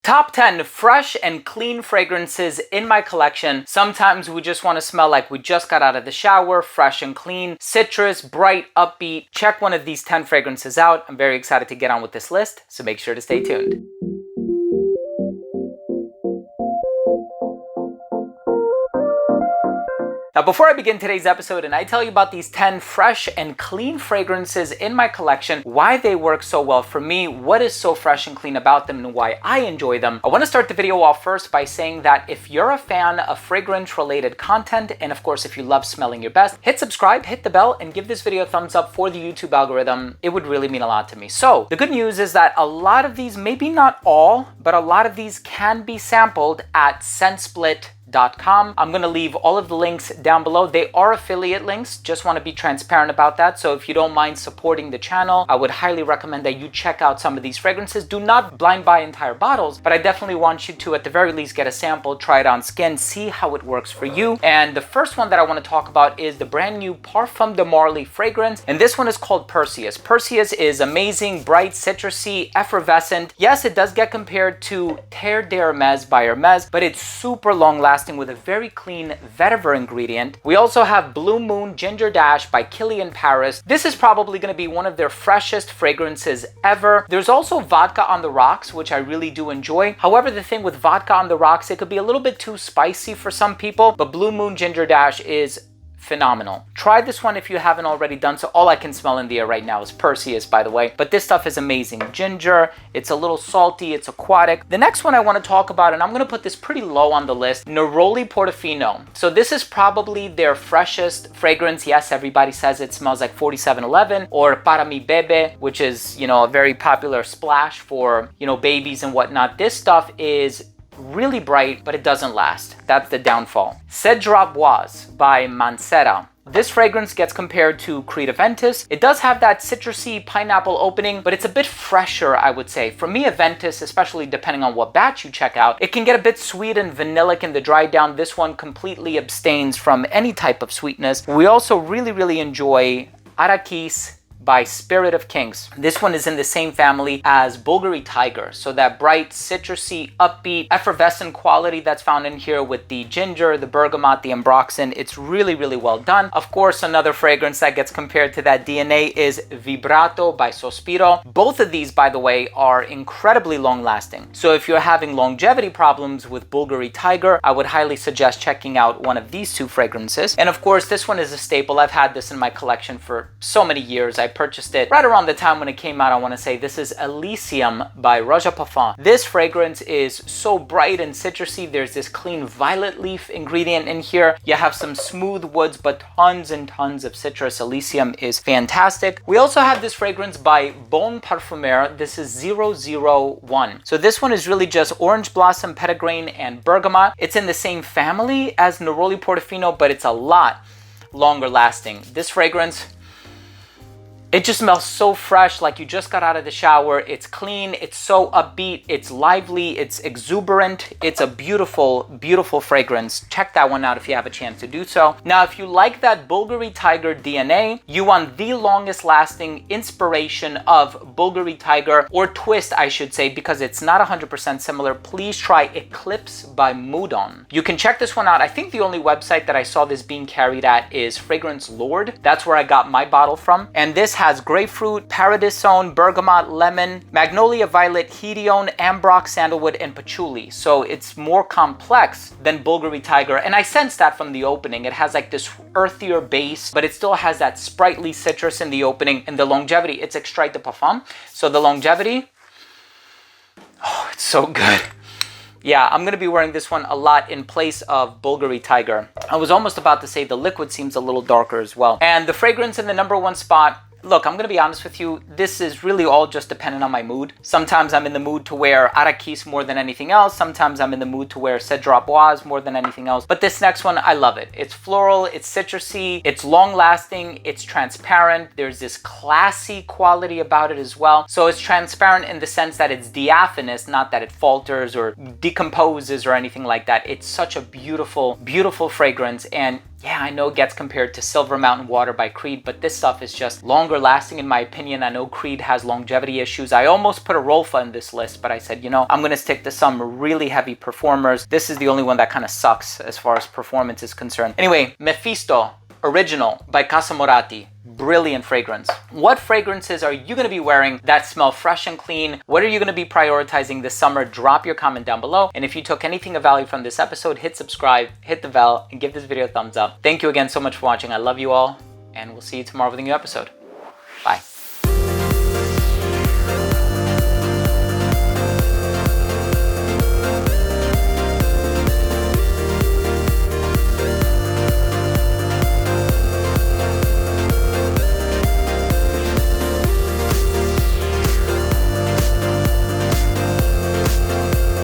Top 10 fresh and clean fragrances in my collection. Sometimes we just want to smell like we just got out of the shower, fresh and clean, citrus, bright, upbeat. Check one of these 10 fragrances out. I'm very excited to get on with this list, so make sure to stay tuned. Now, before I begin today's episode and I tell you about these 10 fresh and clean fragrances in my collection, why they work so well for me, what is so fresh and clean about them, and why I enjoy them, I want to start the video off first by saying that if you're a fan of fragrance-related content, and of course, if you love smelling your best, hit subscribe, hit the bell, and give this video a thumbs up for the YouTube algorithm. It would really mean a lot to me. So, the good news is that a lot of these, maybe not all, but a lot of these can be sampled at ScentSplit.com. I'm going to leave all of the links down below. They are affiliate links. Just want to be transparent about that. So if you don't mind supporting the channel, I would highly recommend that you check out some of these fragrances. Do not blind buy entire bottles, but I definitely want you to, at the very least, get a sample, try it on skin, see how it works for you. And the first one that I want to talk about is the brand new Parfum de Marly fragrance. And this one is called Perseus. Perseus is amazing, bright, citrusy, effervescent. Yes, it does get compared to Terre d'Hermès by Hermès, but it's super long lasting with a very clean vetiver ingredient. We also have Blue Moon Ginger Dash by Kilian Paris. This is probably going to be one of their freshest fragrances ever. There's also Vodka on the Rocks, which I really do enjoy. However, the thing with Vodka on the Rocks, it could be a little bit too spicy for some people, but Blue Moon Ginger Dash is phenomenal. Try this one if you haven't already done so. All I can smell in the air right now is Perseus, by the way, but this stuff is amazing. Ginger, it's a little salty, it's aquatic. The next one I want to talk about, and I'm going to put this pretty low on the list, Neroli Portofino. So this is probably their freshest fragrance. Yes, everybody says it smells like 4711 or Para Mi Bebe, which is, a very popular splash for, babies and whatnot. This stuff is really bright, but it doesn't last. That's the downfall. Cedra Boise by Mancera. This fragrance gets compared to Creed Aventus. It does have that citrusy pineapple opening, but it's a bit fresher, I would say. For me, Aventus, especially depending on what batch you check out, it can get a bit sweet and vanillic in the dry down. This one completely abstains from any type of sweetness. We also really enjoy Arakis by Spirit of Kings. This one is in the same family as Bulgari Tiger. So that bright, citrusy, upbeat, effervescent quality that's found in here with the ginger, the bergamot, the ambroxan. It's really well done. Of course, another fragrance that gets compared to that DNA is Vibrato by Sospiro. Both of these, by the way, are incredibly long lasting. So if you're having longevity problems with Bulgari Tiger, I would highly suggest checking out one of these two fragrances. And of course, this one is a staple. I've had this in my collection for so many years. I purchased it right around the time when it came out. I want to say this is Elysium by Roja Parfum. This fragrance is so bright and citrusy. There's this clean violet leaf ingredient in here. You have some smooth woods, but tons and tons of citrus. Elysium is fantastic. We also have this fragrance by Bon Parfumeur. This is 001. So this one is really just orange blossom, petitgrain, and bergamot. It's in the same family as Neroli Portofino, but it's a lot longer lasting. This fragrance, it just smells so fresh, like you just got out of the shower. It's clean, it's so upbeat, it's lively, it's exuberant. It's a beautiful fragrance. Check that one out if you have a chance to do so. Now, if you like that Bulgari Tiger DNA, you want the longest lasting inspiration of Bulgari Tiger, or twist, I should say, because it's not 100% similar, please try Eclipse by Moudon. You can check this one out. I think the only website that I saw this being carried at is Fragrance Lord. That's where I got my bottle from. And this has grapefruit, paradisone, bergamot, lemon, magnolia violet, hedione, ambrox, sandalwood, and patchouli. So it's more complex than Bulgari Tiger. And I sense that from the opening. It has like this earthier base, but it still has that sprightly citrus in the opening. And the longevity, it's extrait de parfum. So the longevity, oh, it's so good. Yeah, I'm going to be wearing this one a lot in place of Bulgari Tiger. I was almost about to say the liquid seems a little darker as well. And the fragrance in the #1 spot, look, I'm going to be honest with you. This is really all just dependent on my mood. Sometimes I'm in the mood to wear Arakis more than anything else. Sometimes I'm in the mood to wear Cedra Boise more than anything else. But this next one, I love it. It's floral, it's citrusy, it's long lasting, it's transparent. There's this classy quality about it as well. So it's transparent in the sense that it's diaphanous, not that it falters or decomposes or anything like that. It's such a beautiful fragrance. And Yeah, I know it gets compared to Silver Mountain Water by Creed, but this stuff is just longer lasting in my opinion. I know Creed has longevity issues. I almost put a Rolfa in this list, but I said, you know, I'm gonna stick to some really heavy performers. This is the only one that kind of sucks as far as performance is concerned. Anyway, Mephisto Original by Casa Morati. Brilliant fragrance. What fragrances are you going to be wearing that smell fresh and clean? What are you going to be prioritizing this summer? Drop your comment down below. And if you took anything of value from this episode, hit subscribe, hit the bell, and give this video a thumbs up. Thank you again so much for watching. I love you all, and we'll see you tomorrow with a new episode.